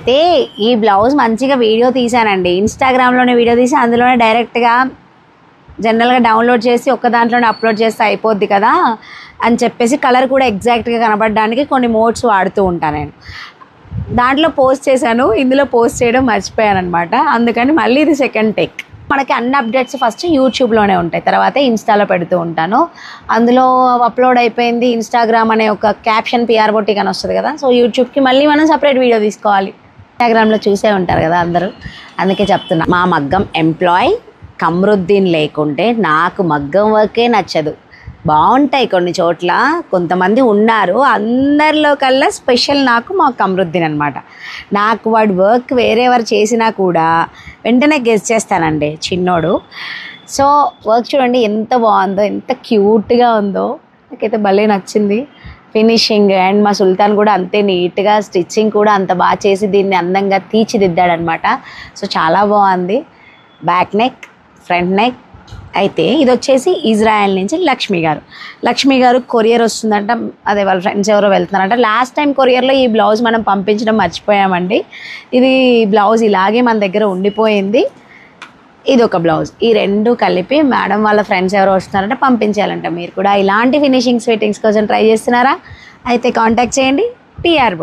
అయితే ఈ బ్లౌజ్ మంచిగా వీడియో తీసానండి, ఇన్స్టాగ్రామ్లోనే వీడియో తీసి అందులోనే డైరెక్ట్గా జనరల్గా డౌన్లోడ్ చేసి ఒక్క దాంట్లోనే అప్లోడ్ చేస్తే అయిపోద్ది కదా అని చెప్పేసి కలర్ కూడా ఎగ్జాక్ట్గా కనబడడానికి కొన్ని మోడ్స్ వాడుతూ ఉంటాను నేను. దాంట్లో పోస్ట్ చేశాను, ఇందులో పోస్ట్ చేయడం మర్చిపోయాను అనమాట. అందుకని మళ్ళీ ఇది సెకండ్ టేక్. మనకి అన్ని అప్డేట్స్ ఫస్ట్ యూట్యూబ్లోనే ఉంటాయి, తర్వాత ఇన్స్టాలో పెడుతూ ఉంటాను. అందులో అప్లోడ్ అయిపోయింది ఇన్స్టాగ్రామ్ అనే ఒక క్యాప్షన్ పిఆర్ బొటిక్ అని వస్తుంది కదా, సో యూట్యూబ్కి మళ్ళీ మనం సపరేట్ వీడియో తీసుకోవాలి. ఇన్స్టాగ్రామ్లో చూసే ఉంటారు కదా అందరూ, అందుకే చెప్తున్నా. మా మగ్గం ఎంప్లాయ్ కమరుద్దీన్ లేకుంటే నాకు మగ్గం వర్కే నచ్చదు. బాగుంటాయి కొన్ని చోట్ల, కొంతమంది ఉన్నారు, అందరిలో కల్లా స్పెషల్ నాకు మా కమరుద్దీన్ అనమాట. నాకు వాడి వర్క్ వేరేవారు చేసినా కూడా వెంటనే గెస్ చేస్తానండి, చిన్నోడు. సో వర్క్ చూడండి ఎంత బాగుందో, ఎంత క్యూట్గా ఉందో, నాకైతే భలే నచ్చింది ఫినిషింగ్. అండ్ మా సుల్తాన్ కూడా అంతే నీట్గా, స్టిచ్చింగ్ కూడా అంత బాగా చేసి దీన్ని అందంగా తీర్చిదిద్దాడనమాట. సో చాలా బాగుంది. Back neck, front neck. అయితే ఇది వచ్చేసి ఇజ్రాయెల్ నుంచి లక్ష్మి గారు కొరియర్ వస్తుందంట, అదే వాళ్ళ ఫ్రెండ్స్ ఎవరో వెళ్తున్నారంట. లాస్ట్ టైం కొరియర్లో ఈ బ్లౌజ్ మనం పంపించడం మర్చిపోయామండి. ఇది బ్లౌజ్ ఇలాగే మన దగ్గర ఉండిపోయింది. ఇది ఒక బ్లౌజ్, ఈ రెండు కలిపి మేడం వాళ్ళ ఫ్రెండ్స్ ఎవరో వస్తున్నారంటే పంపించాలంట. మీరు కూడా ఇలాంటి ఫినిషింగ్స్ ఫిట్టింగ్స్ కోసం ట్రై చేస్తున్నారా? అయితే కాంటాక్ట్ చేయండి పిఆర్ బొటిక్.